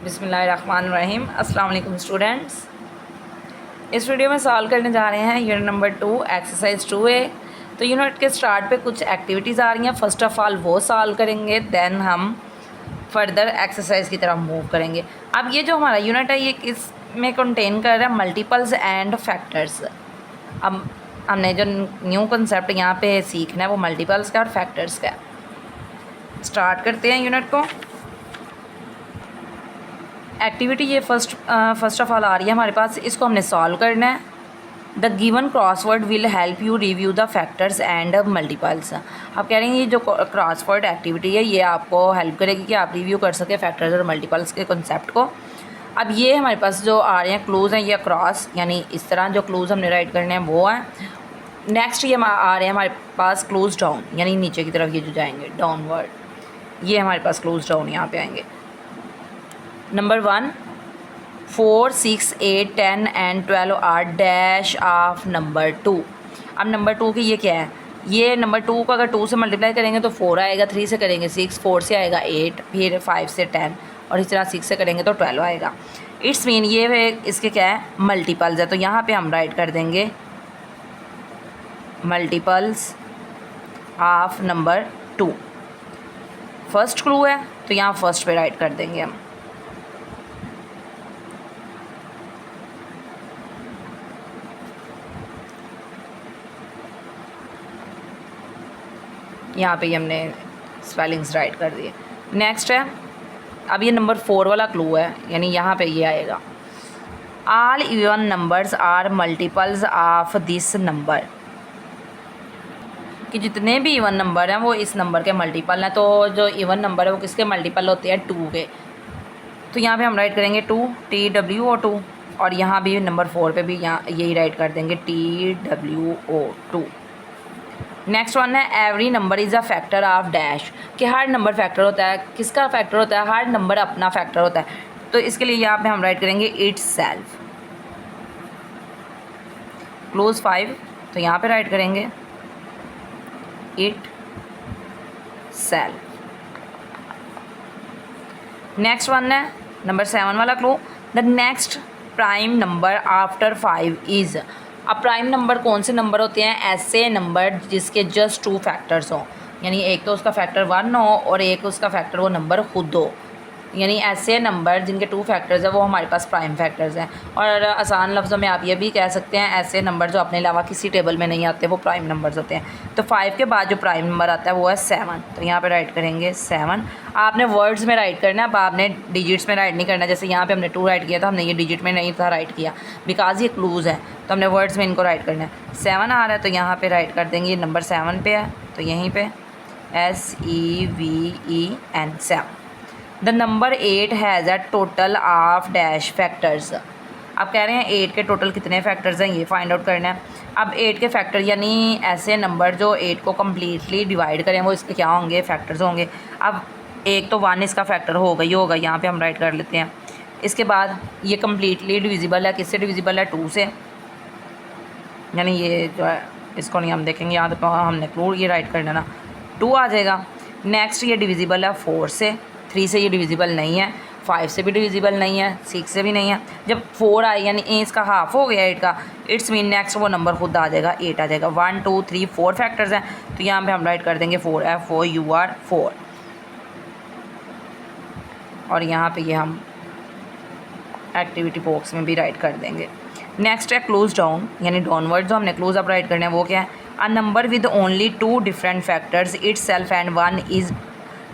बिस्मिल्लाहिर्रहमानिर्रहीम। अस्सलाम वालेकुम स्टूडेंट्स। इस वीडियो में सॉल्व करने जा रहे हैं यूनिट नंबर 2 एक्सरसाइज 2A। तो यूनिट के स्टार्ट पे कुछ एक्टिविटीज़ आ रही हैं। फ़र्स्ट ऑफ़ ऑल वो सॉल्व करेंगे, देन हम फर्दर एक्सरसाइज की तरफ मूव करेंगे। अब ये जो हमारा यूनिट है ये किस में कंटेन कर रहा है? Multiples and factors. अब हमने जो न्यू कंसेप्ट यहाँ पे सीखना है वो मल्टीपल्स का और फैक्टर्स का। स्टार्ट करते हैं यूनिट को। एक्टिविटी ये फर्स्ट ऑफ ऑल आ रही है हमारे पास, इसको हमने सॉल्व करना है। The given crossword will help you review the factors and multiples. आप कह रहे हैं ये जो क्रॉसवर्ड एक्टिविटी है ये आपको हेल्प करेगी कि आप रिव्यू कर सकें फैक्टर्स और मल्टीपल्स के कॉन्सेप्ट को। अब ये हमारे पास जो आ रहे हैं क्लूज़ हैं ये क्रॉस यानी इस तरह जो क्लूज़ हमने राइट करने हैं वो हैं। नेक्स्ट ये आ रहे हैं हमारे पास क्लूज़ डाउन यानी नीचे की तरफ ये जो जाएंगे डाउनवर्ड, ये हमारे पास क्लूज़ डाउन यहाँ पे आएंगे। Number 1 4 6 8 10 and 12 are dash of number 2। अब नंबर 2 की ये क्या है? ये नंबर 2 को अगर 2 से मल्टीप्लाई करेंगे तो 4 आएगा, 3 से करेंगे 6, 4 से आएगा 8, फिर 5 से 10 और इस तरह 6 से करेंगे तो 12 आएगा। इट्स मीन ये है इसके क्या है? मल्टीपल्स है। तो यहाँ पे हम राइट कर देंगे multiples of number 2। First clue है तो यहाँ फर्स्ट पे राइट कर देंगे हम। यहाँ पे हमने स्पेलिंग्स राइट कर दिए। नेक्स्ट है अब ये नंबर 4 वाला क्लू है यानी यहाँ पे ये आएगा all even numbers are multiples of this number, कि जितने भी इवन नंबर हैं वो इस नंबर के मल्टीपल हैं। तो जो इवन नंबर है वो किसके मल्टीपल होते हैं? 2 के। तो यहाँ पे हम राइट करेंगे 2 TWO2 और यहाँ भी नंबर 4 पे भी यहाँ यही राइट कर देंगे TWO2। नेक्स्ट वन है every number is a factor of dash, कि हर नंबर फैक्टर होता है। किसका फैक्टर होता है? हर नंबर अपना फैक्टर होता है। तो इसके लिए यहाँ पे हम राइट करेंगे इट्स सेल्फ। क्लोज 5 तो यहाँ पे राइट करेंगे इट सेल्फ। नेक्स्ट वन है नंबर 7 वाला clue the next prime number after 5 is. अब प्राइम नंबर कौन से नंबर होते हैं? ऐसे नंबर जिसके जस्ट 2 फैक्टर्स हों, यानी एक तो उसका फैक्टर 1 हो और एक उसका फैक्टर वो नंबर खुद हो। यानी ऐसे नंबर जिनके 2 फैक्टर्स हैं वो हमारे पास प्राइम फैक्टर्स हैं। और आसान लफ्ज़ों में आप ये भी कह सकते हैं ऐसे नंबर जो अपने अलावा किसी टेबल में नहीं आते वो प्राइम नंबर्स होते हैं। तो 5 के बाद जो प्राइम नंबर आता है वो है 7। तो यहाँ पे राइट करेंगे 7। आपने वर्ड्स में राइट करना है, अब आपने डिजिट्स में राइट नहीं करना। जैसे यहाँ पे हमने 2 राइट किया था, हमने ये डिजिट में नहीं था राइट किया बिकॉज ये क्लूज़ है, तो हमने वर्ड्स में इनको राइट करना है। 7 आ रहा है तो यहाँ पर राइट कर देंगे, नंबर 7 पे है तो यहीं पर SEVEN 7। The number 8 has a total of dash factors. अब कह रहे हैं 8 के टोटल कितने फैक्टर्स हैं ये फाइंड आउट करना है। अब 8 के फैक्टर यानी ऐसे नंबर जो 8 को कम्प्लीटली डिवाइड करें वो इसके क्या होंगे? फैक्टर्स होंगे। अब एक तो 1 इसका फैक्टर होगा ही होगा, यहाँ पे हम राइट कर लेते हैं। इसके बाद ये कम्प्लीटली डिविजिबल है, किससे डिविजिबल है? 2 से, यानी ये जो है इसको नहीं हम देखेंगे, यहाँ तो हमने क्लू ये राइट करना ना 2 आ जाएगा। नेक्स्ट ये डिविजिबल है 4 से, 3 से ये डिविजिबल नहीं है, 5 से भी डिविजिबल नहीं है, 6 से भी नहीं है। जब 4 आए यानी इसका हाफ हो गया 8 का, इट्स मीन नेक्स्ट वो नंबर खुद आ जाएगा 8 आ जाएगा। 1 2 3 4 फैक्टर्स हैं तो यहाँ पे हम राइट कर देंगे 4 FOUR 4 और यहाँ पे ये हम एक्टिविटी बॉक्स में भी राइट कर देंगे। नेक्स्ट है क्लोज डाउन यानी डाउनवर्ड जो हमने क्लोज अप राइट करना है वो क्या है? A number with only 2 different factors it's self and 1 is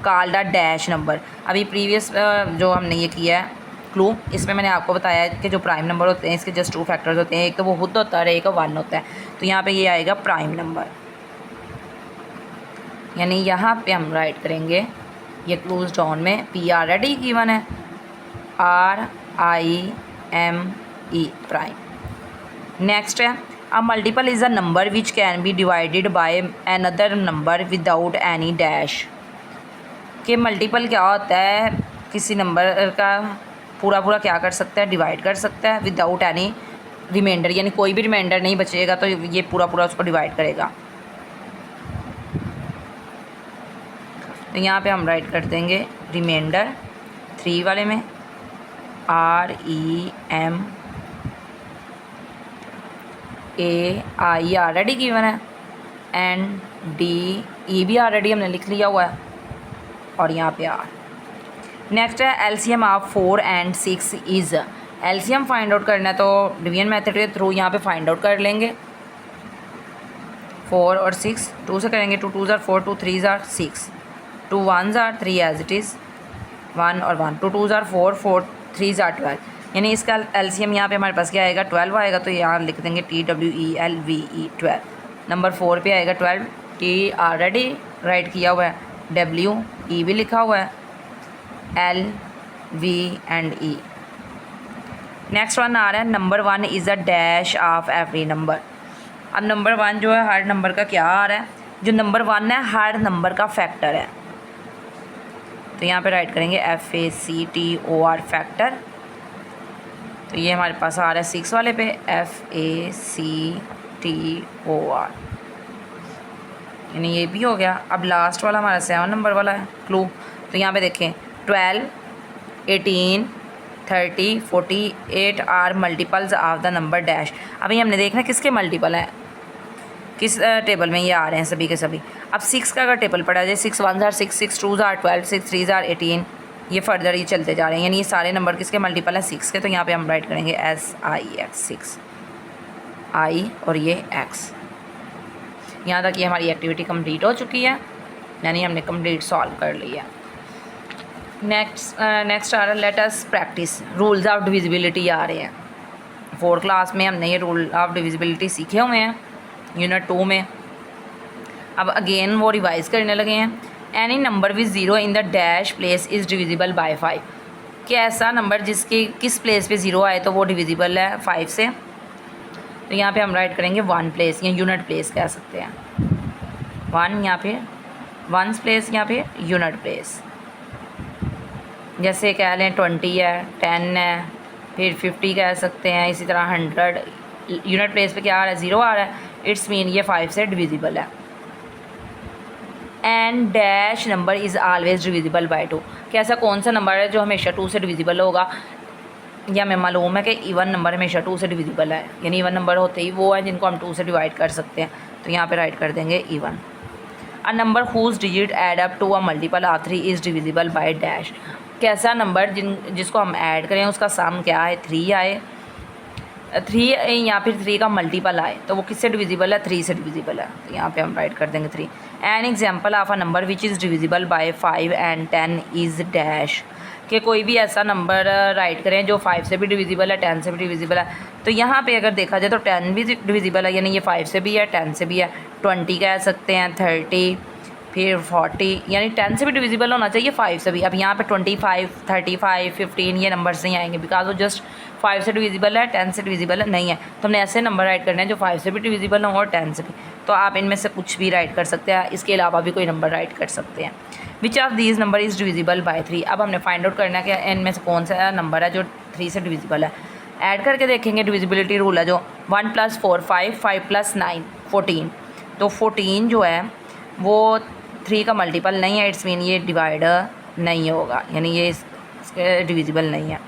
called a dash number. अभी प्रीवियस जो हमने ये किया है क्लू, इसमें मैंने आपको बताया है कि जो प्राइम नंबर होते हैं इसके जस्ट 2 फैक्टर्स होते हैं, एक तो वो खुद होता है और एक 1 होता है। तो यहाँ पे ये आएगा प्राइम नंबर, यानी यहाँ पे हम राइट करेंगे ये क्लोज डाउन में P ऑलरेडी गिवन है RIME प्राइम। नेक्स्ट है a multiple is a number which can be divided by another number without any dash. कि मल्टीपल क्या होता है? किसी नंबर का पूरा क्या कर सकता है? डिवाइड कर सकता है विदाउट एनी रिमाइंडर, यानी कोई भी रिमाइंडर नहीं बचेगा तो ये पूरा उसको डिवाइड करेगा। तो यहाँ पे हम राइट कर देंगे रिमाइंडर 3 वाले में REMAI ऑलरेडी गिवन है, NDE भी ऑलरेडी हमने लिख लिया हुआ है, और यहाँ पे R। नेक्स्ट है LCM of 4 and 6 is, LCM find out करना है तो डिवीजन मेथड के थ्रू यहाँ पे फाइंड आउट कर लेंगे। 4 और 6 2 से करेंगे, 2 2s are 4, 2 3s are 6, 2 1s are 3 as it is, 1 और 1, 2 2s are 4, 4 3s are 12, यानी इसका एलसीएम यहाँ पे हमारे पास क्या आएगा 12 आएगा, तो यहाँ लिख देंगे TWELVE 12। नंबर 4 पे आएगा 12, T ऑलरेडी राइट किया हुआ है, WE भी लिखा हुआ है, LV and E। Next one आ रहा है number 1 is a dash of every number. अब नंबर 1 जो है हर नंबर का क्या आ रहा है, जो नंबर 1 है हर नंबर का फैक्टर है, तो यहाँ पे राइट करेंगे FACTOR फैक्टर। तो ये हमारे पास आ रहा है 6 वाले पे FACTOR, यानी ये भी हो गया। अब लास्ट वाला हमारा 7 नंबर वाला है क्लू, तो यहाँ पे देखें 12, 18, 30, 48 are multiples of the number dash. अभी हमने देखना किसके मल्टीपल हैं, किस टेबल में ये आ रहे हैं सभी के सभी। अब 6 का अगर टेबल पड़ा जाए, 6 1s are 6, 6 2s are 12, 6 3s are 18, ये फर्दर ये चलते जा रहे हैं, यानी ये सारे नंबर किसके मल्टीपल हैं 6 के। तो यहाँ पे हम राइट करेंगे SIX 6 I और ये X। यहाँ तक ये हमारी एक्टिविटी कंप्लीट हो चुकी है, यानी हमने कंप्लीट सॉल्व कर लिया। नेक्स्ट आ रहा है let us practice rules of divisibility आ रहे हैं। 4th क्लास में हमने ये रूल ऑफ डिविजिबिलिटी सीखे हुए हैं यूनिट 2 में। अब अगेन वो रिवाइज करने लगे हैं। Any number with 0 in the dash place is divisible bye 5, कि ऐसा नंबर जिसके किस प्लेस पे 0 आए तो वो डिविजिबल है 5 से। तो यहाँ पे हम राइट करेंगे 1 प्लेस या यूनिट प्लेस कह सकते हैं, 1 यहाँ पे 1 प्लेस, यहाँ पे यूनिट प्लेस। जैसे कह लें 20 है, 10 है, फिर 50 कह सकते हैं, इसी तरह 100 यूनिट प्लेस पे क्या आ रहा है 0 आ रहा है, इट्स मीन ये 5 से डिविजिबल है। And dash number is always divisible by 2, कि ऐसा कौन सा नंबर है जो हमेशा 2 से डिविजिबल होगा, या हमें मालूम है कि इवन नंबर हमेशा 2 से डिविजिबल है, यानी इवन नंबर होते ही वो हैं जिनको हम 2 से डिवाइड कर सकते हैं। तो यहाँ पे राइट कर देंगे even. A number whose digit add up to a multiple of 3 is divisible by dash, कैसा नंबर जिसको हम ऐड करें उसका सम क्या है 3 आए, 3 या फिर 3 का मल्टीपल आए, तो वो किससे डिविजिबल है 3 से डिविजिबल है। तो यहाँ पे हम राइट कर देंगे 3। An example of a number which is divisible bye 5 and 10 is dash, कि कोई भी ऐसा नंबर राइट करें जो 5 से भी डिविजिबल है 10 से भी डिविजिबल है। तो यहाँ पे अगर देखा जाए तो 10 भी डिविजिबल है, यानी ये 5 से भी है 10 से भी है, 20 कह सकते हैं, 30, फिर 40, यानी 10 से भी डिविजिबल होना चाहिए 5 से भी। अब यहाँ पे 25, 35, 15 ये नंबर्स नहीं आएंगे, बिकॉज वो जस्ट 5 से डिविजिबल है 10 से डिविजिबल नहीं है। तो हमने ऐसे नंबर राइट करने हैं जो 5 से भी डिविजिबल हों और 10 से भी। तो आप इनमें से कुछ भी राइट कर सकते हैं, इसके अलावा भी कोई नंबर राइट कर सकते हैं। Which of these number is divisible by 3, अब हमने फाइंड आउट करना है कि इनमें से कौन सा नंबर है जो 3 से डिविजिबल है। ऐड करके देखेंगे, डिविजिबिलिटी रूल है जो 1 + 4 5, 5 + 9 14, तो 14 जो है वो 3 का मल्टीपल नहीं है, इट्स मीन ये डिवाइडर नहीं होगा, यानी ये इसके डिविजिबल नहीं है।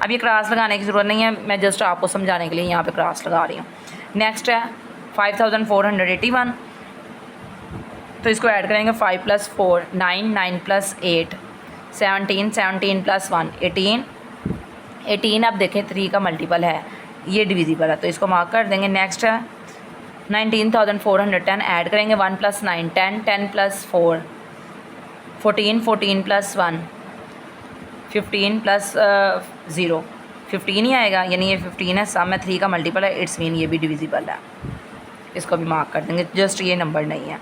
अब ये क्रॉस लगाने की ज़रूरत नहीं है, मैं जस्ट आपको समझाने के लिए यहाँ पे क्रॉस लगा रही हूँ। नेक्स्ट है 5481, तो इसको ऐड करेंगे 5 + 4 9, 9 + 8 17, 17 + 1 18, 18 अब देखें 3 का मल्टीपल है, ये डिविजिबल है तो इसको मार्क कर देंगे। नेक्स्ट है 19,410, ऐड करेंगे 1 + 9 10, 10 + 4 14, 14 + 1 15 + 0 15 ही आएगा, यानी ये 15 है, सम में 3 का मल्टीपल है, इट्स मीन ये भी डिविजिबल है, इसको भी मार्क कर देंगे, जस्ट ये नंबर नहीं है।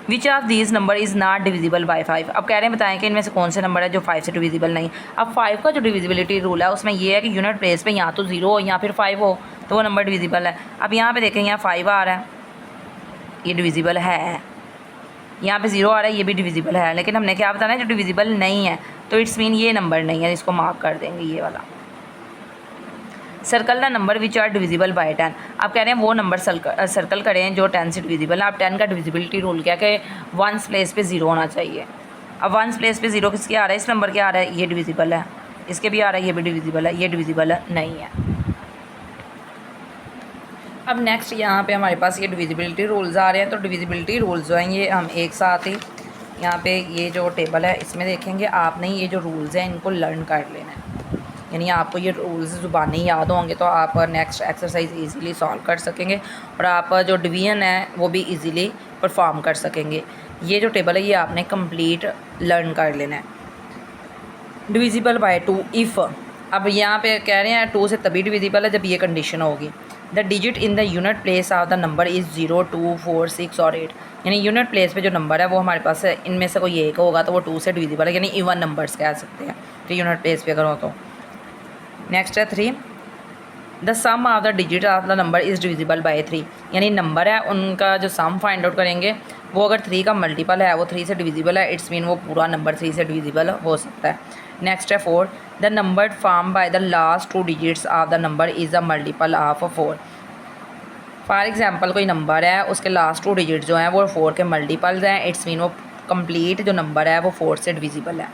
Which of these number is not divisible bye 5, अब कह रहे हैं बताएं कि इनमें से कौन से नंबर है जो 5 से डिविजिबल नहीं। अब 5 का जो डिविजिबिलिटी रूल है उसमें ये है कि यूनिट प्लेस पे या तो 0 हो या फिर 5 हो तो वो नंबर डिविजिबल है। अब यहाँ पे देखें, यहाँ 5 आ रहा है, ये डिविजिबल है, यहाँ पे 0 आ रहा है, ये भी डिविजिबल है, लेकिन हमने क्या बताना है जो डिविजिबल नहीं है, तो इट्स मीन ये नंबर नहीं है, इसको मार्क कर देंगे ये वाला। Circle the number which are divisible by 10, अब कह रहे हैं वो नंबर सर्कल करें जो 10 से डिविजिबल है। अब 10 का डिविजिबिलिटी रूल क्या कि 1 प्लेस पे 0 होना चाहिए। अब 1 प्लेस पे 0 किसके आ रहा है, इस नंबर के आ रहा है, ये डिविजिबल है, इसके भी आ रहा है, ये भी डिविजिबल है, ये डिविजिबल नहीं है। अब नेक्स्ट यहाँ पे हमारे पास ये डिविजिबिलिटी रूल्स आ रहे हैं। तो डिविजिबिलिटी रूल्स जो हैं ये हम एक साथ ही यहाँ पे ये जो टेबल है इसमें देखेंगे। आपने ये जो रूल्स हैं इनको लर्न कर लेना है, यानी आपको ये रूल्स ज़ुबानी याद होंगे तो आप नेक्स्ट एक्सरसाइज इजीली सॉल्व कर सकेंगे और आप जो डिवीजन है वो भी इजीली परफॉर्म कर सकेंगे। ये जो टेबल है ये आपने कंप्लीट लर्न कर लेना है। डिविजिबल बाय 2 इफ़, अब यहाँ पे कह रहे हैं 2 से तभी डिविजिबल है जब ये कंडीशन होगी। The digit in the unit place of the number is 0, 2, 4, 6 और 8, यानी यूनिट प्लेस पे जो नंबर है वो हमारे पास है, इनमें से कोई एक होगा तो वो 2 से डिविजिबल है, यानी इवन नंबर्स कह सकते हैं तो यूनिट प्लेस पे अगर हो तो। नेक्स्ट है 3, the sum of the digit of the number is divisible by 3, यानी नंबर है उनका जो सम फाइंड आउट करेंगे वो अगर 3 का मल्टीपल है वो 3 से डिविजिबल है, इट्स मीन वो पूरा नंबर 3 से डिविजिबल हो सकता है। नेक्स्ट है 4, the number form by the last 2 digits of the number is a multiple of 4। For example कोई नंबर है उसके लास्ट 2 डिजिट जो हैं वो 4 के मल्टीपल्स हैं, इट्स मीन वो कंप्लीट जो नंबर है वो 4 से डिविजिबल है।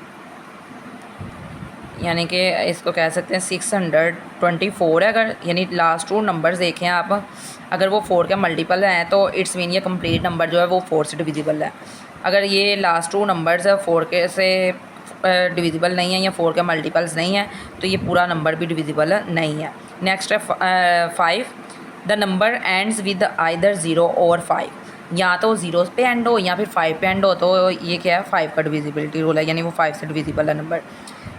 यानी कि इसको कह सकते हैं 624 है अगर, यानी लास्ट 2 नंबर्स देखें आप, अगर वो 4 के मल्टीपल हैं तो इट्स मीन ये कंप्लीट नंबर जो है वो 4 से डिविजिबल है। अगर ये लास्ट 2 नंबर्स 4 के से डिविजिबल नहीं है या 4 के मल्टीपल्स नहीं है तो ये पूरा नंबर भी डिविजिबल नहीं है। नेक्स्ट है 5, the number ends with either 0 और 5, या तो 0 पे एंड हो या फिर 5 पे एंड हो तो ये क्या है 5 का डिविजिबिलिटी रूल है, यानी वो 5 से डिविजिबल है नंबर।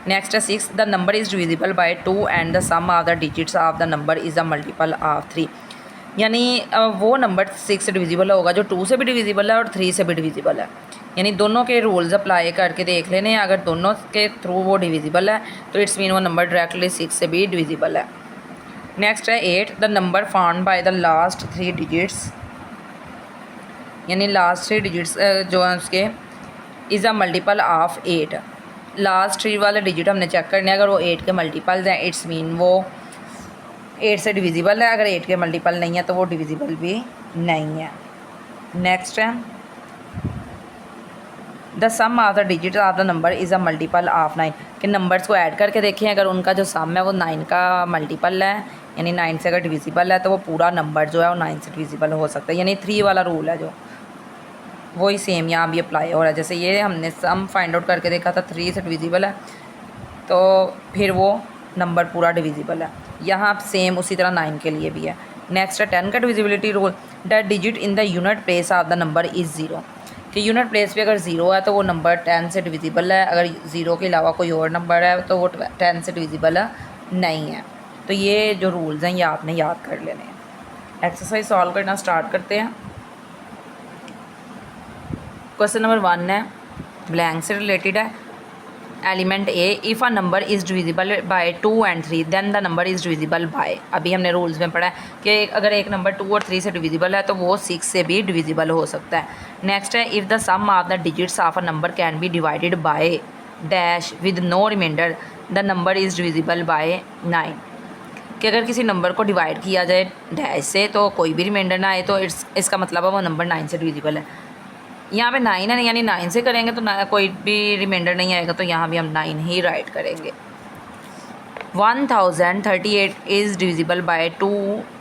नेक्स्ट है 6, the number is divisible by 2 and the sum of the digits of the number is a multiple of 3, यानी वो नंबर 6 से डिविजिबल होगा जो 2 से भी डिविजिबल है और 3 से भी डिविजिबल है, यानी दोनों के रूल्स अप्लाई करके देख लेने। अगर दोनों के थ्रू वो डिविजिबल है तो इट्स मीन वो नंबर डायरेक्टली 6 से भी डिविजिबल है। नेक्स्ट है 8, the number found by the last 3 digits, यानी लास्ट 3 डिजिट्स जो हैं उसके is a multiple of 8, last 3 वाले डिजिट हमने चेक करने, अगर वो 8 के मल्टीपल्स हैं इट्स मीन वो 8 से डिविजिबल है, अगर 8 के मल्टीपल नहीं है तो वो डिविजिबल भी नहीं है। नेक्स्ट है the sum of the digit of the number is a multiple of 9, कि नंबर्स को ऐड करके देखें अगर उनका जो सम है वो 9 का मल्टीपल है, यानी 9 से अगर डिविजिबल है तो वो पूरा नंबर जो है वो 9 से डिविजिबल हो सकता है, यानी 3 वाला रूल है जो वही सेम यहाँ भी अप्लाई हो रहा है। जैसे ये हमने सम फाइंड आउट करके देखा था 3 से डिविजिबल है तो फिर वो नंबर पूरा डिविजिबल है, यहाँ सेम उसी तरह 9 के लिए भी है। नेक्स्ट है 10 का divisibility rule, the digit in the unit place of the number is 0, कि यूनिट प्लेस पे अगर 0 है तो वो नंबर 10 से डिविजिबल है, अगर 0 के अलावा कोई और नंबर है तो वो 10 से डिविजिबल नहीं है। तो ये जो रूल्स हैं ये आपने याद कर लेने हैं। एक्सरसाइज सॉल्व करना स्टार्ट करते हैं। क्वेश्चन नंबर 1 है, ब्लैंक से रिलेटेड है। Element A, if a number is divisible by 2 and 3 then the number is divisible by, अभी हमने रूल्स में पढ़ा है कि अगर एक नंबर 2 और 3 से डिविजिबल है तो वो 6 से भी डिविजिबल हो सकता है। नेक्स्ट है, if the sum of the digits of a number can be divided by dash with no remainder the number is divisible by 9, कि अगर किसी नंबर को डिवाइड किया जाए डैश से तो कोई भी रिमाइंडर ना आए तो इसका मतलब है वो नंबर 9 से डिविजिबल है। यहाँ पे 9 है यानी 9 से करेंगे तो कोई भी रिमाइंडर नहीं आएगा तो यहाँ भी हम 9 ही राइट करेंगे। 1038 is divisible by 2,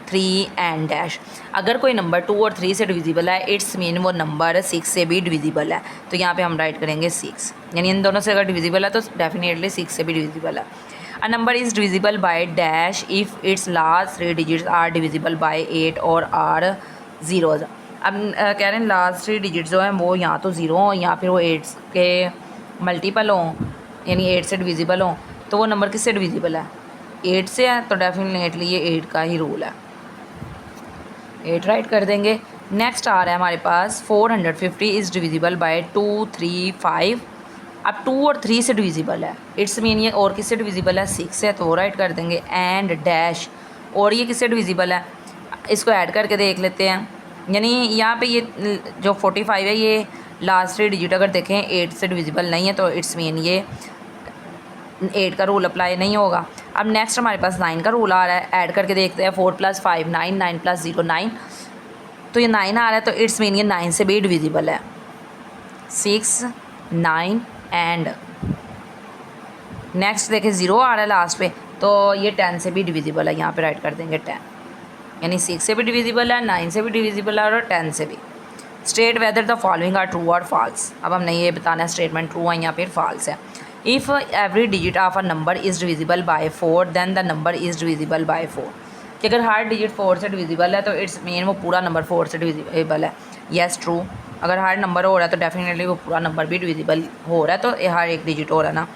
3 and dash, अगर कोई नंबर 2 और 3 से डिविजिबल है इट्स मीन वो नंबर 6 से भी डिविजिबल है, तो यहाँ पे हम राइट करेंगे 6, यानी इन दोनों से अगर डिविजिबल है तो डेफिनेटली 6 से भी डिविजिबल है। A number is divisible by dash if its last 3 digits are divisible by 8 और आर ज़ीरोज़। अब कह रहे हैं लास्ट 3 डिजिट जो हैं वो या तो 0 हों या फिर वो 8 के मल्टीपल हों, यानी 8 से डिविजिबल हों, तो वो नंबर किससे डिविजिबल है 8 से है, तो डेफिनेटली ये 8 का ही रूल है, 8 राइट कर देंगे। नेक्स्ट आ रहा है हमारे पास 450 इज़ डिविजिबल बाय 2, 3, 5, अब 2 और 3 से डिविजिबल है, इट्स मीन ये और किससे डिविजिबल है 6 से, तो वो राइट कर देंगे। एंड डैश, और ये किससे डिविजिबल है, इसको ऐड करके देख लेते हैं, यानी यहाँ पे ये जो 45 है ये लास्ट 3 डिजिट अगर देखें 8 से डिविजिबल नहीं है तो इट्स मीन ये 8 का रूल अप्लाई नहीं होगा। अब नेक्स्ट हमारे पास 9 का रूल आ रहा है, ऐड करके देखते हैं 4 + 5 9, 9 + 0 9, तो ये 9 आ रहा है तो इट्स मीन ये 9 से भी डिविजिबल है। 6, 9 एंड नेक्स्ट देखें 0 आ रहा है लास्ट पे, तो ये 10 से भी डिविजिबल है, यहाँ पे राइट कर देंगे 10, यानी 6 से भी डिविजिबल है, 9 से भी डिविजिबल है और 10 से भी। State whether the following are true और फॉल्स। अब हमने ये बताना है स्टेटमेंट ट्रू है या फिर फॉल्स है। If every digit of a number is divisible by 4 then the number is divisible by 4। कि अगर हर डिजिट 4 से डिविजिबल है तो इट्स मीन वो पूरा नंबर 4 से डिविजिबल है। Yes true. अगर हर नंबर हो रहा है तो डेफिनेटली वो पूरा नंबर भी डिविजिबल हो रहा है, तो हर एक डिजिट हो रहा है ना।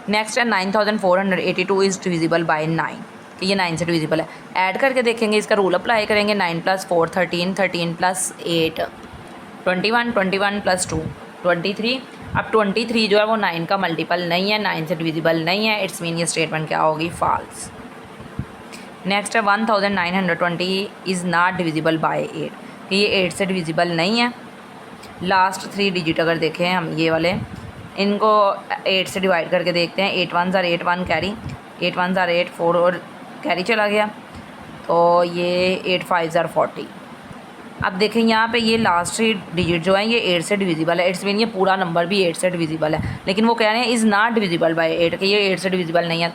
नेक्स्ट है 9482 इज़ डिविजिबल बाय 9, कि ये 9 से डिविजिबल है। ऐड करके देखेंगे, इसका रूल अप्लाई करेंगे। 9 + 4 13, 13 + 8 21, 21 + 2 23। अब 23 जो है वो 9 का मल्टीपल नहीं है, 9 से डिविजिबल नहीं है, इट्स मीन ये स्टेटमेंट क्या होगी, फॉल्स। नेक्स्ट है 1920 इज़ नॉट डिविजिबल बाय 8, कि ये 8 से डिविजिबल नहीं है। लास्ट 3 डिजिट अगर देखें हम ये वाले, इनको 8 से डिवाइड करके देखते हैं। 8 1 ज़ार 8 1 कैरी, 8 1 ज़ार 8 4 और कैरी चला गया, तो ये 8 5 ज़ार 40। अब देखें यहाँ पे ये लास्ट डिजिट जो है ये 8 से डिविजिबल है, इट्स मीन ये पूरा नंबर भी 8 से डिविजिबल है, लेकिन वो कह रहे हैं इज़ नॉट डिविजिबल बाय 8, कि ये 8 से डिविजिबल नहीं है।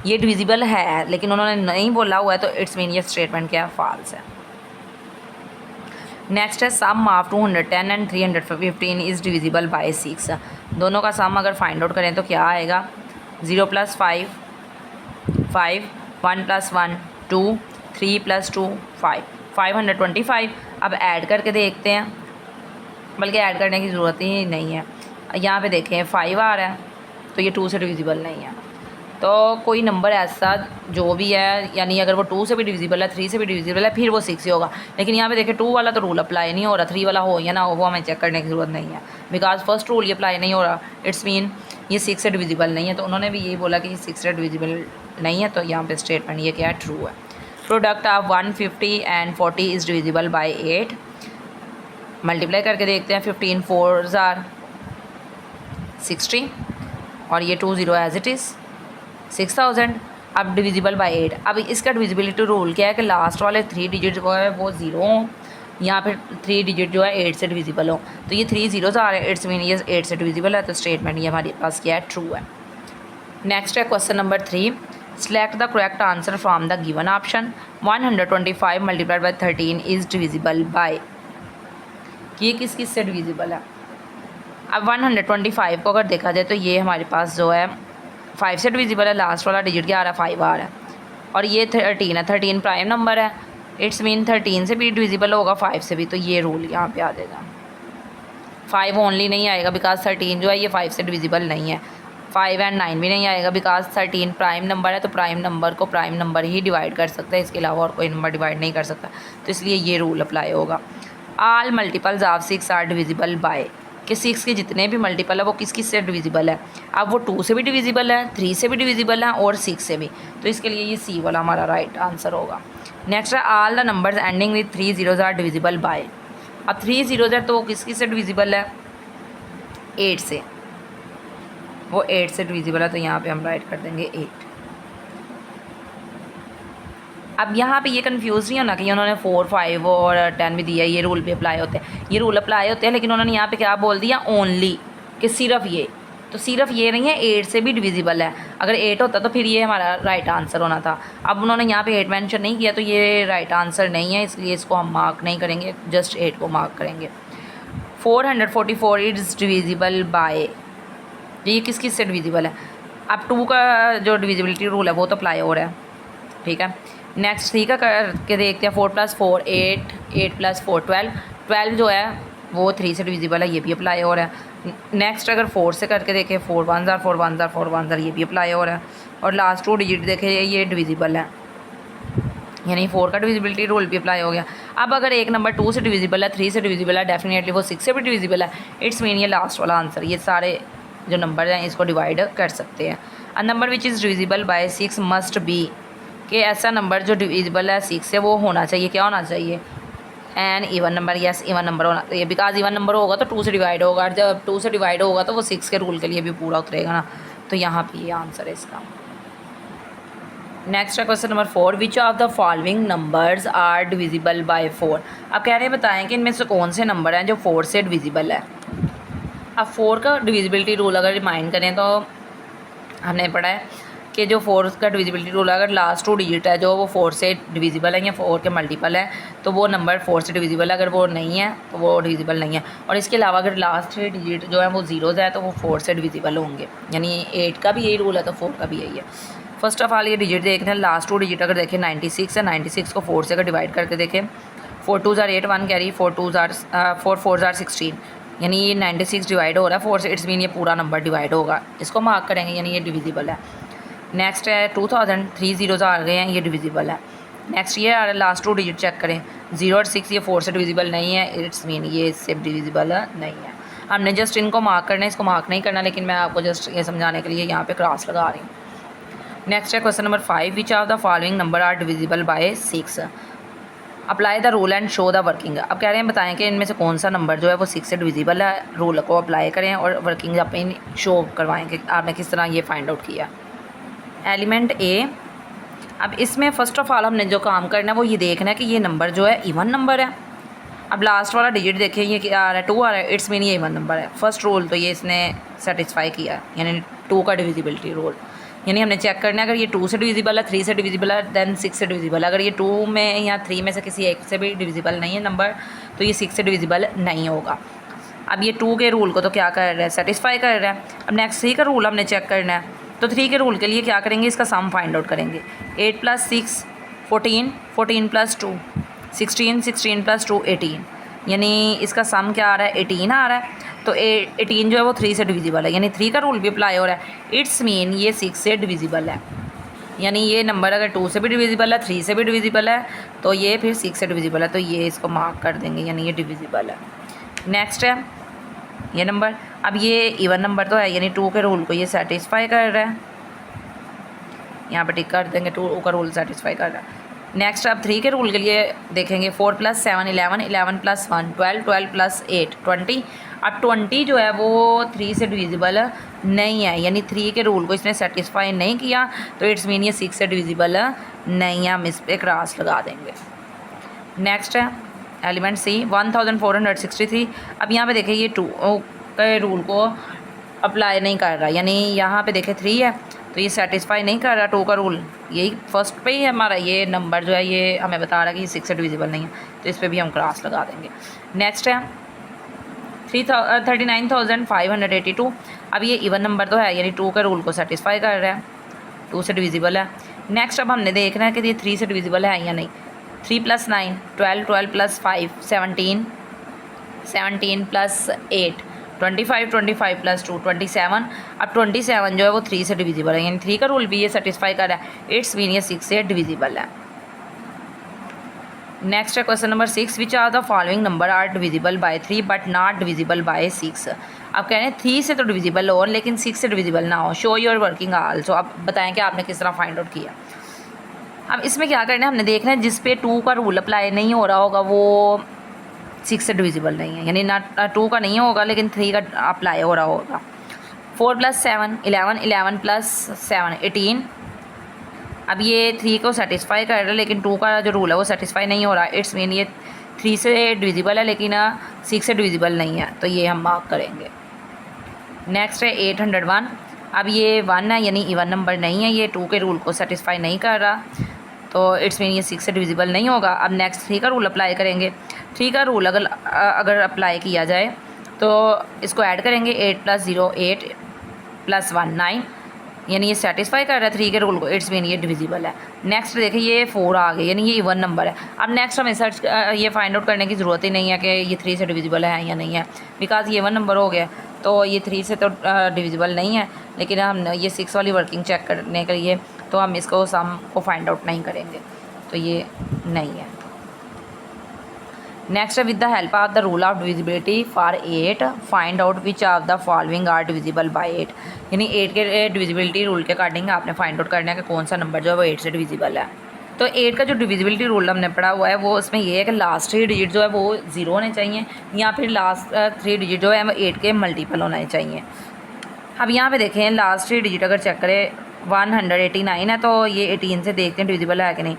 ये डिविजिबल है लेकिन उन्होंने नहीं बोला हुआ है, तो इट्स मीन ये स्टेटमेंट क्या है, फॉल्स है। नेक्स्ट है sum of 210 and 315 is divisible by 6। दोनों का सम अगर फाइंड आउट करें तो क्या आएगा, 0 + 5 5, 1 + 1 2, 3 + 2 5, 525। अब ऐड करके देखते हैं, बल्कि ऐड करने की ज़रूरत ही नहीं है। यहाँ पे देखें 5 आ रहा है, तो ये 2 से डिविजिबल नहीं है। तो कोई नंबर ऐसा जो भी है, यानी अगर वो 2 से भी डिविजिबल है, 3 से भी डिविजिबल है, फिर वो 6 ही होगा। लेकिन यहाँ पे देखें 2 वाला तो रूल अप्लाई नहीं हो रहा, 3 वाला हो या ना हो वो हमें चेक करने की ज़रूरत नहीं है, बिकॉज फर्स्ट रूल ये अप्लाई नहीं हो रहा, इट्स मीन ये 6 से डिविजिबल नहीं है। तो उन्होंने भी यही बोला कि 6 से डिविजिबल नहीं है, तो यहाँ पे स्टेटमेंट ये क्या है, ट्रू है। Product of 150 and 40 is divisible by 8। Multiply करके देखते हैं, 15 4 ज़ार 60 और ये 20 एज इट इज़ 6000। अब डिविजिबल बाय 8। अब इसका डिविजिबिलिटी रूल क्या है कि लास्ट वाले 3 डिजिट जो है वो 0 हों, यहाँ पे 3 डिजिट जो है 8 से डिविजिबल हो, तो ये 3 ज़ीरोज़ आ रहे हैं, इट्स मीन ये 8 से डिविजिबल है, तो स्टेटमेंट ये हमारे पास क्या है, ट्रू है। नेक्स्ट है question number 3, select the correct answer from the given option. 125 multiplied by 13 is divisible bye, ये किस किस से डिविजिबल है। अब 125 को अगर देखा जाए तो ये हमारे पास जो है 5 से डिविजिबल है, लास्ट वाला डिजिट क्या आ रहा है, 5 आ रहा है, और ये 13 है, 13 प्राइम नंबर है, इट्स मीन 13 से भी डिविजिबल होगा, 5 से भी, तो ये रूल यहाँ पे आ जाएगा। 5 ओनली नहीं आएगा बिकॉज 13 जो है ये 5 से डिविजिबल नहीं है। 5 एंड 9 भी नहीं आएगा बिकॉज 13 प्राइम नंबर है, तो प्राइम नंबर को प्राइम नंबर ही डिवाइड कर सकता है, इसके अलावा और कोई नंबर डिवाइड नहीं कर सकता, तो इसलिए ये रूल अप्लाई होगा। All multiples of 6 are divisible by, कि 6 के जितने भी मल्टीपल है वो किस किस से डिविजिबल है। अब वो 2 से भी डिविजिबल है, 3 से भी डिविजिबल है और 6 से भी, तो इसके लिए ये सी वाला हमारा राइट आंसर होगा। नेक्स्ट है all the numbers ending with 3 zeros are divisible by. अब 3 ज़ीरोज़ है तो वो किस किस से डिविजिबल है, 8 से, वो 8 से डिविजिबल है, तो यहाँ पे हम राइट कर देंगे 8। अब यहाँ पे ये कंफ्यूज नहीं होना कि उन्होंने 4 5 और 10 भी दिया, ये रूल भी अप्लाई होते हैं, ये रूल अप्लाई होते हैं, लेकिन उन्होंने यहाँ पे क्या बोल दिया, ओनली, कि सिर्फ ये, तो सिर्फ ये नहीं है, 8 से भी डिविजिबल है। अगर 8 होता तो फिर ये हमारा राइट आंसर होना था। अब उन्होंने यहाँ पे 8 मेंशन नहीं किया, तो ये राइट आंसर नहीं है, इसलिए इसको हम मार्क नहीं करेंगे, जस्ट 8 को मार्क करेंगे। 444 इज़ डिविजिबल बाय, ये किस किस से डिविजिबल है। अब 2 का जो डिविजिबिलिटी रूल है वो तो अप्लाई हो रहा है, ठीक है। नेक्स्ट 3 का करके देखते हैं, 4 + 4 8, 8 + 4 12, 12 जो है वो 3 से डिविजिबल है, ये भी अप्लाई हो रहा है। नेक्स्ट अगर 4 से करके देखें, 4 1 ज़ार 4 1 ज़ार 4 1 ज़ार, ये भी अप्लाई हो रहा है। और लास्ट 2 डिजिट देखें, ये डिविजिबल है, यानी 4 का डिविजिबिलिटी रूल भी अप्लाई हो गया। अब अगर एक नंबर 2 से डिविजिबल है, 3 से डिविजिबल है, डेफिनेटली वो 6 से भी डिविजिबल है, इट्स मीन ये लास्ट वाला आंसर, ये सारे जो नंबर हैं इसको डिवाइड कर सकते हैं। A number which is divisible by 6 must be, कि ऐसा नंबर जो डिविजिबल है 6 से वो होना चाहिए, क्या होना चाहिए, an even number, yes even number होना चाहिए, बिकॉज इवन नंबर होगा तो 2 से डिवाइड होगा, और जब 2 से डिवाइड होगा तो वो 6 के रूल के लिए भी पूरा उतरेगा ना, तो यहाँ पे ये आंसर है इसका। नेक्स्ट है question number 4, which of the following numbers are divisible by 4। अब कह रहे हैं बताएं कि इनमें से कौन से नंबर हैं जो 4 से डिविजिबल है। अब 4 का डिविजिबिलिटी रूल अगर रिमाइंड करें तो हमने पढ़ा है कि जो 4 का डिविजिबिलिटी रूल है, अगर लास्ट 2 डिजिट है जो वो 4 से डिविजिबल है या 4 के मल्टीपल है तो वो नंबर 4 से डिविजिबल है, अगर वो नहीं है तो वो डिविजिबल नहीं है। और इसके अलावा अगर लास्ट 3 डिजिट जो है वो ज़ीरोज़ है तो वो 4 से डिविजिबल होंगे, यानी 8 का भी यही रूल है तो 4 का भी यही है। फर्स्ट ऑफ ऑल ये डिजिट देखते हैं, लास्ट 2 डिजिट अगर देखें 96 है, 96 को 4 से अगर डिवाइड करके देखें 4 2 ज़ार 8, 1 कैरी, 4 4 ज़ार 16, यानी ये 96 डिवाइड हो रहा है 4 से, इट्स मीन ये पूरा नंबर डिवाइड होगा, इसको मार्क करेंगे, यानी ये डिविजिबल है। नेक्स्ट है 2000, 3 ज़ीरोज़ आ गए हैं, ये डिविजिबल है। नेक्स्ट ये आ रहा है लास्ट 2 डिजिट चेक करें 0 और 6, ये 4 से डिविजिबल नहीं है, इट्स मीन ये इससे डिविजिबल नहीं है। हमने जस्ट इनको मार्क करना है, इसको मार्क नहीं करना, लेकिन मैं आपको जस्ट ये समझाने के लिए यहाँ पे क्रॉस लगा रही हूँ। नेक्स्ट है question number 5, which of the following number are divisible by 6, apply the rule and show the working. अब कह रहे हैं बताएं कि इनमें से कौन सा नंबर जो है वो 6 से डिविजिबल है, रूल को अप्लाई करें और वर्किंग अपनी शो करवाएं कि आपने किस तरह ये फाइंड आउट किया। एलिमेंट ए, अब इसमें फ़र्स्ट ऑफ ऑल हमने जो काम करना है वो ये देखना है कि ये नंबर जो है इवन नंबर है। अब लास्ट वाला डिजिट देखिए ये क्या आ रहा है 2 आ रहा है, इट्स मीन ये इवन नंबर है। फर्स्ट रूल तो ये इसने सेटिस्फाई किया है, यानी 2 का डिविजिबिलिटी रूल, यानी हमने चेक करना है अगर ये 2 से डिविजिबल है, 3 से डिविजिबल है, देन 6 से डिविजिबल है। अगर ये 2 में या 3 में से किसी एक से भी डिविजिबल नहीं है नंबर तो ये 6 से डिविजिबल नहीं होगा। अब ये 2 के रूल को तो क्या कर रहा है, सेटिस्फाई कर रहा है। अब नेक्स्ट 3 का रूल हमने चेक करना है, तो 3 के रूल के लिए क्या करेंगे, इसका सम फाइंड आउट करेंगे। 8 + 6 14, 14 + 2 16, 16 + 2 18, यानी इसका सम क्या आ रहा है 18 आ रहा है। तो 18 जो है वो 3 से डिविजिबल है, यानी 3 का रूल भी अप्लाई हो रहा है, इट्स मीन ये 6 से डिविजिबल है। यानी ये नंबर अगर 2 से भी डिविजिबल है, 3 से भी डिविजिबल है तो ये फिर 6 से डिविजिबल है, तो ये इसको मार्क कर देंगे, यानी ये डिविजिबल है। नेक्स्ट है ये नंबर, अब ये इवन नंबर तो है, यानी 2 के रूल को ये सेटिस्फाई कर रहा है, यहाँ पे टिक कर देंगे, 2 का रूल सेटिस्फाई कर रहा है। नेक्स्ट अब 3 के रूल के लिए देखेंगे 4 + 7 11, 11 + 1 12, 12 + 8 20। अब 20 जो है वो 3 से डिविजिबल नहीं है, यानी 3 के रूल को इसने सेटिस्फाई नहीं किया, तो इट्स मीन ये 6 से डिविजिबल नहीं है, हम इस पर क्रॉस लगा देंगे। नेक्स्ट है एलिमेंट सी 1463। अब यहाँ पे देखें ये 2 के रूल को अप्लाई नहीं कर रहा, यानी यहाँ पे देखें 3 है तो ये सेटिस्फाई नहीं कर रहा 2 का रूल, यही फर्स्ट पे ही हमारा ये नंबर जो है ये हमें बता रहा है कि ये 6 से डिविजिबल नहीं है, तो इस पर भी हम क्रॉस लगा देंगे। नेक्स्ट है 39,582। अब ये इवन नंबर तो है, यानी 2 के रूल को सेटिस्फाई कर रहा है, 2 से डिविजिबल है। नेक्स्ट अब हमने देखना है कि ये 3 से डिविजिबल है या नहीं। 3 + 9 12, 12 + 5 17, 17 + 8 25, 25 + 2 27। अब 27 जो है वो 3 से डिविजिबल है, यानी 3 का रूल भी ये सेटिस्फाई कर रहा है, इट्स मीन ये 6 से डिविजिबल है। नेक्स्ट है question number 6, which are the following number are divisible by 3 but not divisible by 6। अब कह रहे हैं 3 से तो डिविजिबल हो लेकिन 6 से डिविजिबल ना हो, शो योर वर्किंग आल्सो। अब बताएं कि आपने किस तरह फाइंड आउट किया। अब इसमें क्या करना है, हमने देखना है जिस पे 2 का रूल अप्लाई नहीं हो रहा होगा वो 6 से डिविजिबल नहीं है, यानी ना 2 का नहीं होगा लेकिन 3 का अप्लाई हो रहा होगा। 4 + 7 11, 11 + 7 18। अब ये 3 को सेटिस्फाई कर रहा है लेकिन 2 का जो रूल है वो सेटिस्फाई नहीं हो रहा, इट्स मीन ये 3 से डिविजिबल है लेकिन 6 से डिविजिबल नहीं है, तो ये हम मार्क करेंगे। नेक्स्ट है 801। अब ये 1 है, यानी इवन नंबर नहीं है, ये 2 के रूल को सेटिस्फाई नहीं कर रहा, तो इट्स मीन ये 6 से डिविजिबल नहीं होगा। अब नेक्स्ट 3 का रूल अप्लाई करेंगे। 3 का रूल अगर अप्लाई किया जाए तो इसको ऐड करेंगे, 8 + 0 8 + 1 9, यानी ये सेटिस्फाई कर रहा है 3 के रूल को, इट्स मीन ये डिविजिबल है। नेक्स्ट देखिए ये 4 आ गए, यानी ये इवन नंबर है। अब नेक्स्ट हमें सर्च ये फाइंड आउट करने की ज़रूरत ही नहीं है कि ये 3 से डिविजिबल है या नहीं है, बिकॉज ये इवन नंबर हो गया, तो ये 3 से तो डिविजिबल नहीं है, लेकिन हम ये 6 वाली वर्किंग चेक करने के लिए तो हम इसको सम को फाइंड आउट नहीं करेंगे, तो ये नहीं है। Next with the help of the rule of divisibility for 8 find out which of the following are divisible by 8, यानी 8 के डिविजिबिलिटी रूल के अकॉर्डिंग आपने फाइंड आउट करना है कि कौन सा नंबर जो है वो 8 से डिविजिबल है। तो 8 का जो डिविजिबिलिटी रूल हमने पढ़ा हुआ है वो इसमें ये है कि लास्ट 3 डिजिट जो है वो 0 होने चाहिए, या फिर लास्ट 3 डिजिट जो है वो 8 के मल्टीपल होने चाहिए। अब यहाँ पे देखें लास्ट 3 डिजिट अगर चेक करें 189 है, तो ये 18 से देखते हैं डिविजिबल है कि नहीं।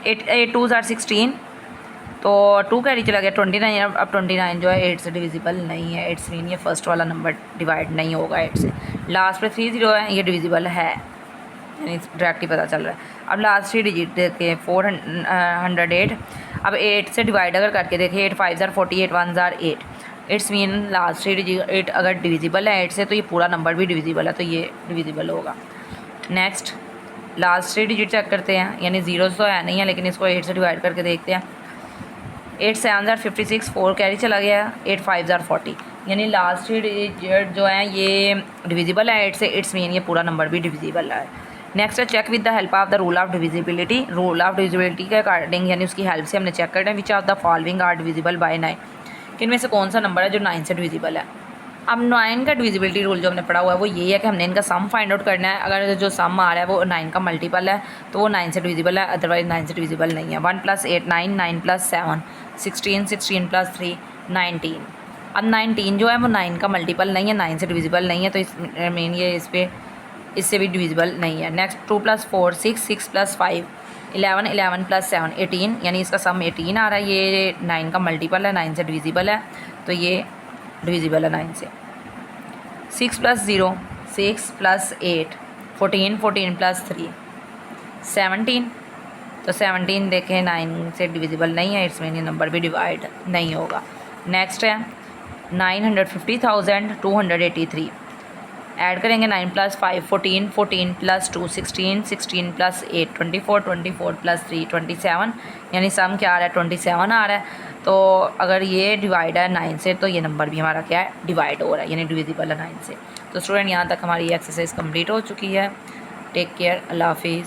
8 2 ज़ार 16, तो 2 कैरी चला गया 29। अब 29 जो है 8 से डिविजिबल नहीं है। 8 से मीन ये फर्स्ट वाला नंबर डिवाइड नहीं होगा 8 से। लास्ट पे 3 0 है, ये डिविजिबल है, यानी डायरेक्ट ही पता चल रहा है। अब लास्ट 3 डिजिट देखें 408। अब 8 से डिवाइड अगर करके देखें 8 5 ज़ार 40 8 1 ज़ार 8। इट्स मीन लास्ट 3 डिजिट 8 अगर डिविजिबल है 8 से तो ये पूरा नंबर भी डिविजिबल है, तो ये डिविजिबल होगा। नेक्स्ट लास्ट 3 डिजिट चेक करते हैं, यानी 0 तो है नहीं है, लेकिन इसको 8 से डिवाइड करके देखते हैं। 8 7 ज़ार 56 4 कैरी चला गया। 8 5 ज़ार 40, यानी लास्ट 3 डिजिट जो है ये डिविजिबल है 8 से। इट्स मीन ये पूरा नंबर भी डिविजिबल है। नेक्स्ट है check with the help of the rule of divisibility. Rule of divisibility के अकॉर्डिंग यानी उसकी हेल्प से हमने चेक करना है which of the following are divisible by 9। कि इनमें से कौन सा नंबर है जो 9 से डिविजिबल है। अब 9 का डिविजिबिलिटी रूल जो हमने पढ़ा हुआ है वो ये है कि हमने इनका सम फाइंड आउट करना है। अगर जो सम आ रहा है वो 9 का मल्टीपल है तो वो 9 से डिविजिबल है, अदरवाइज 9 से डिविजिबल नहीं है। 1 + 8 9, 9 + 7 16, 16 + 3 19। अब 19 जो है वो 9 का मल्टीपल नहीं है, 9 से डिविजिबल नहीं है, तो इस मीन ये इससे भी डिविजिबल नहीं है। नेक्स्ट 2 + 4 6, 6 + 5 11, 11 + 7 18, यानी इसका सम 18 आ रहा है। ये 9 का मल्टीपल है, 9 से डिविजिबल है, तो ये डिविजिबल है 9 से। 6 + 0 6 + 8 14, 14 + 3 17, तो 17 देखें 9 से डिविजिबल नहीं है, इसमें ये नंबर भी डिवाइड नहीं होगा। नेक्स्ट है 950,283। ऐड करेंगे 9 + 5 14, 14 + 2 16, 16 + 8 24, 24 + 3 27, यानी सम क्या आ रहा है 27 आ रहा है। तो अगर ये डिवाइड है 9 से तो ये नंबर भी हमारा क्या है डिवाइड हो रहा है, यानी डिविजिबल है 9 से। तो स्टूडेंट यहाँ तक हमारी एक्सरसाइज कंप्लीट हो चुकी है। टेक केयर, अल्लाह हाफिज़।